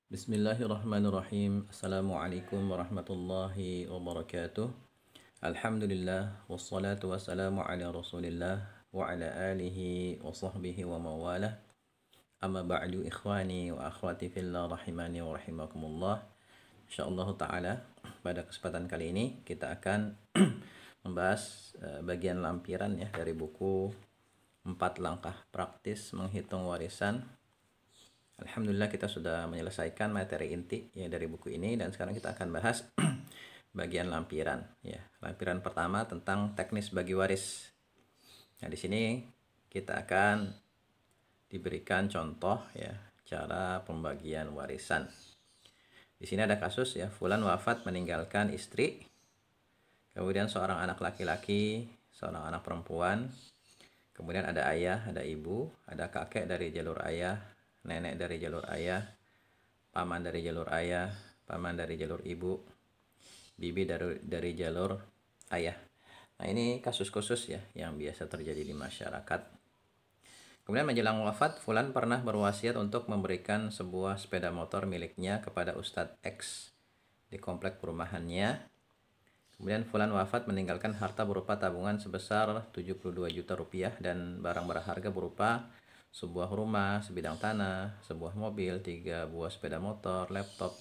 Bismillahirrahmanirrahim. Assalamualaikum warahmatullahi wabarakatuh. Alhamdulillah wassalatu wassalamu ala Rasulillah wa ala alihi wa sahbihi wa mawalah. Amma ba'du ikhwani wa akhwati fillah rahimani wa rahimakumullah. Insyaallah taala pada kesempatan kali ini kita akan membahas bagian lampiran ya dari buku 4 langkah praktis menghitung warisan. Alhamdulillah kita sudah menyelesaikan materi inti ya dari buku ini, dan sekarang kita akan bahas bagian lampiran ya. Lampiran pertama tentang teknis bagi waris. Nah, di sini kita akan diberikan contoh ya cara pembagian warisan. Di sini ada kasus ya, fulan wafat meninggalkan istri, kemudian seorang anak laki-laki, seorang anak perempuan, kemudian ada ayah, ada ibu, ada kakek dari jalur ayah, nenek dari jalur ayah, paman dari jalur ayah, paman dari jalur ibu, bibi dari jalur ayah. Nah, ini kasus khusus ya yang biasa terjadi di masyarakat. Kemudian menjelang wafat, fulan pernah berwasiat untuk memberikan sebuah sepeda motor miliknya kepada Ustadz X di komplek perumahannya. Kemudian fulan wafat meninggalkan harta berupa tabungan sebesar 72 juta rupiah dan barang berharga berupa sebuah rumah, sebidang tanah, sebuah mobil, 3 buah sepeda motor, laptop,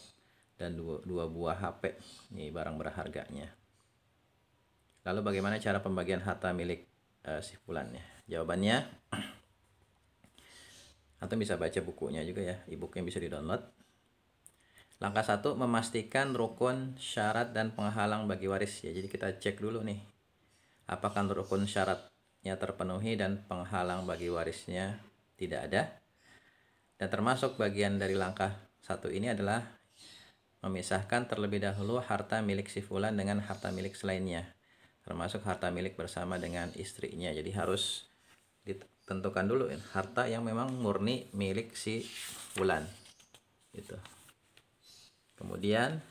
dan 2 buah HP. Ini barang berharganya. Lalu bagaimana cara pembagian harta milik si fulan ya? Jawabannya, atau bisa baca bukunya juga ya, e-booknya bisa di-download. Langkah 1, memastikan rukun syarat dan penghalang bagi waris ya. Jadi kita cek dulu nih, apakah rukun syaratnya terpenuhi dan penghalang bagi warisnya tidak ada. Dan termasuk bagian dari langkah 1 ini adalah memisahkan terlebih dahulu harta milik si fulan dengan harta milik selainnya, termasuk harta milik bersama dengan istrinya. Jadi harus ditentukan dulu ya, harta yang memang murni milik si fulan gitu. Kemudian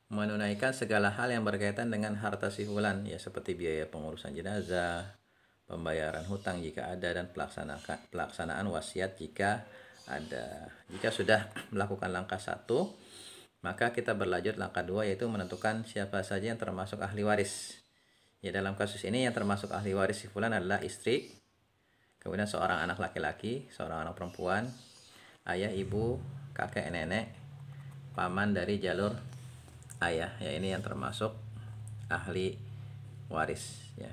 menunaikan segala hal yang berkaitan dengan harta si fulan ya, seperti biaya pengurusan jenazah, pembayaran hutang jika ada, dan pelaksanaan wasiat jika ada. Jika sudah melakukan langkah 1, maka kita berlanjut langkah 2, yaitu menentukan siapa saja yang termasuk ahli waris. Ya, dalam kasus ini yang termasuk ahli waris si fulan adalah istri, kemudian seorang anak laki-laki, seorang anak perempuan, ayah, ibu, kakek, nenek, paman dari jalur ayah. Ya, ini yang termasuk ahli waris ya.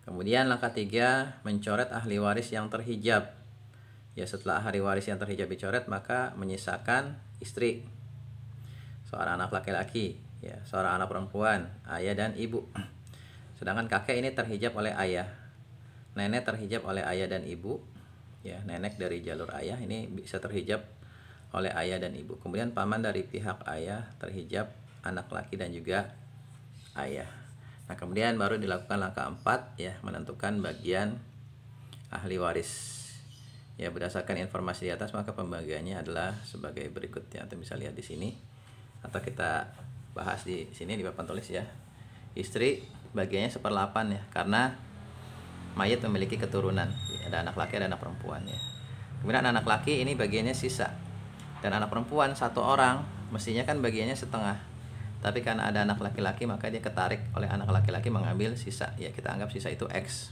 Kemudian langkah 3, mencoret ahli waris yang terhijab. Ya, setelah ahli waris yang terhijab dicoret, maka menyisakan istri, seorang anak laki-laki, ya, seorang anak perempuan, ayah dan ibu. Sedangkan kakek ini terhijab oleh ayah, nenek terhijab oleh ayah dan ibu. Ya, nenek dari jalur ayah ini bisa terhijab oleh ayah dan ibu. Kemudian paman dari pihak ayah terhijab anak laki dan juga ayah. Nah, kemudian baru dilakukan langkah 4 ya, menentukan bagian ahli waris. Ya, berdasarkan informasi di atas maka pembagiannya adalah sebagai berikut ya. Anda bisa lihat di sini atau kita bahas di sini di papan tulis ya. Istri bagiannya 1/8 ya, karena mayat memiliki keturunan. Ya, ada anak laki, ada anak perempuan ya. Kemudian anak laki ini bagiannya sisa, dan anak perempuan 1 orang mestinya kan bagiannya setengah. Tapi karena ada anak laki-laki maka dia ketarik oleh anak laki-laki mengambil sisa. Ya, kita anggap sisa itu X.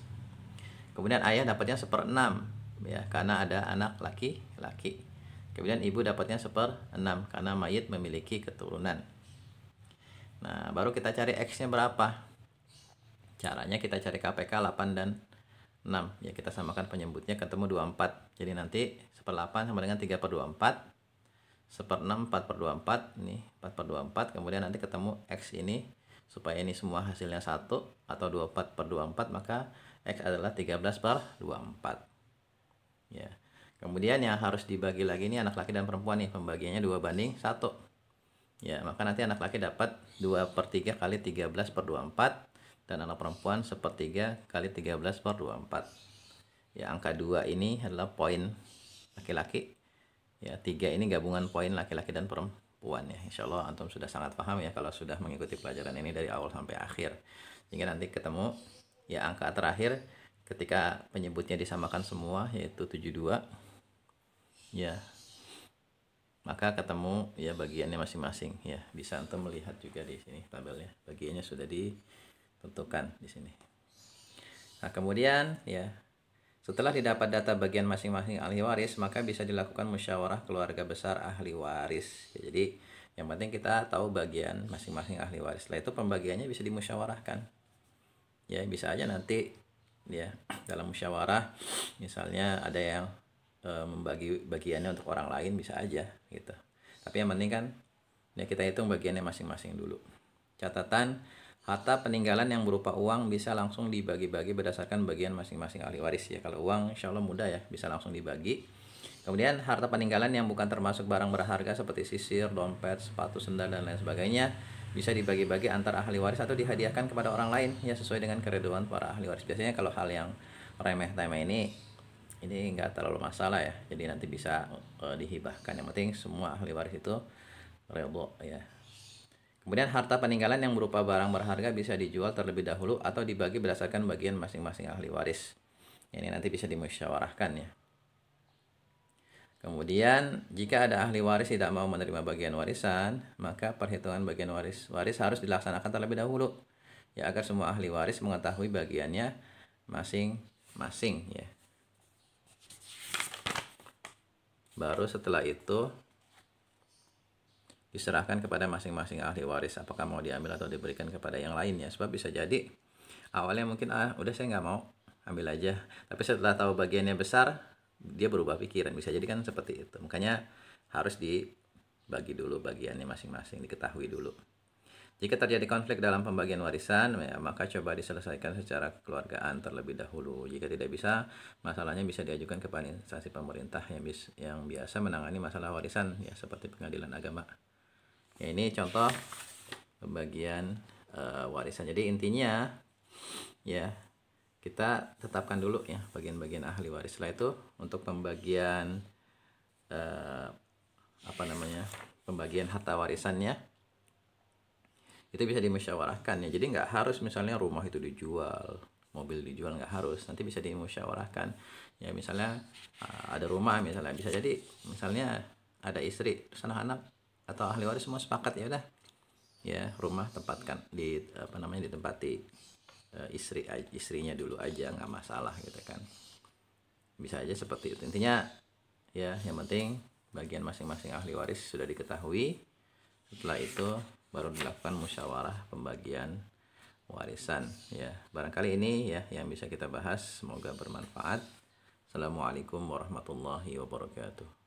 Kemudian ayah dapatnya 1/6 ya, karena ada anak laki-laki. Kemudian ibu dapatnya 1/6 karena mayit memiliki keturunan. Nah, baru kita cari X-nya berapa. Caranya kita cari KPK 8 dan 6. Ya, kita samakan penyebutnya, ketemu 24. Jadi nanti 1/8 sama dengan 3/24. 1/6 4/24. Ini 4/24. Kemudian nanti ketemu X ini. Supaya ini semua hasilnya 1 atau 24/24, maka X adalah 13/24. Ya. Kemudian yang harus dibagi lagi ini anak laki dan perempuan nih, pembagiannya 2/1. Ya, maka nanti anak laki dapat 2/3 kali 13/24 dan anak perempuan 1/3 kali 13/24. Ya, angka 2 ini adalah poin laki-laki. Ya, 3 ini gabungan poin laki-laki dan perempuan ya. Insyaallah antum sudah sangat paham ya kalau sudah mengikuti pelajaran ini dari awal sampai akhir. Sehingga nanti ketemu ya angka terakhir ketika penyebutnya disamakan semua, yaitu 72 ya, maka ketemu ya bagiannya masing-masing ya. Bisa antum melihat juga di sini tabelnya, bagiannya sudah ditentukan di sini. Nah, kemudian ya setelah didapat data bagian masing-masing ahli waris, maka bisa dilakukan musyawarah keluarga besar ahli waris. Ya, jadi yang penting kita tahu bagian masing-masing ahli waris. Setelah itu pembagiannya bisa dimusyawarahkan. Ya, bisa aja nanti ya dalam musyawarah misalnya ada yang membagi bagiannya untuk orang lain, bisa aja gitu. Tapi yang penting kan ya kita hitung bagiannya masing-masing dulu. Catatan, harta peninggalan yang berupa uang bisa langsung dibagi-bagi berdasarkan bagian masing-masing ahli waris ya. Kalau uang insya Allah mudah ya, bisa langsung dibagi. Kemudian harta peninggalan yang bukan termasuk barang berharga seperti sisir, dompet, sepatu, sendal dan lain sebagainya bisa dibagi-bagi antar ahli waris atau dihadiahkan kepada orang lain ya sesuai dengan keridhaan para ahli waris. Biasanya kalau hal yang remeh-temeh ini nggak terlalu masalah ya, jadi nanti bisa dihibahkan. Yang penting semua ahli waris itu redho ya. Kemudian harta peninggalan yang berupa barang berharga bisa dijual terlebih dahulu atau dibagi berdasarkan bagian masing-masing ahli waris. Ini nanti bisa dimusyawarahkan ya. Kemudian jika ada ahli waris tidak mau menerima bagian warisan, maka perhitungan bagian waris harus dilaksanakan terlebih dahulu ya, agar semua ahli waris mengetahui bagiannya masing-masing ya. Baru setelah itu diserahkan kepada masing-masing ahli waris apakah mau diambil atau diberikan kepada yang lainnya. Sebab bisa jadi awalnya mungkin udah saya nggak mau, ambil aja, tapi setelah tahu bagiannya besar dia berubah pikiran. Bisa jadi kan seperti itu. Makanya harus dibagi dulu bagiannya masing-masing, diketahui dulu. Jika terjadi konflik dalam pembagian warisan, ya, maka coba diselesaikan secara kekeluargaan terlebih dahulu. Jika tidak bisa, masalahnya bisa diajukan kepada instansi pemerintah yang biasa menangani masalah warisan, ya seperti pengadilan agama. Ya, ini contoh pembagian warisan. Jadi intinya, ya kita tetapkan dulu ya bagian-bagian ahli waris. Setelah itu untuk pembagian pembagian harta warisannya itu bisa dimusyawarahkan ya. Jadi nggak harus misalnya rumah itu dijual, mobil dijual, nggak harus. Nanti bisa dimusyawarahkan ya. Misalnya ada rumah, misalnya bisa jadi misalnya ada istri terus anak-anak atau ahli waris semua sepakat ya udah ya rumah tempatkan ditempati istrinya dulu aja, nggak masalah gitu kan. Bisa aja seperti itu. Intinya ya yang penting bagian masing-masing ahli waris sudah diketahui. Setelah itu baru dilakukan musyawarah pembagian warisan ya. Barangkali ini ya yang bisa kita bahas, semoga bermanfaat. Assalamualaikum warahmatullahi wabarakatuh.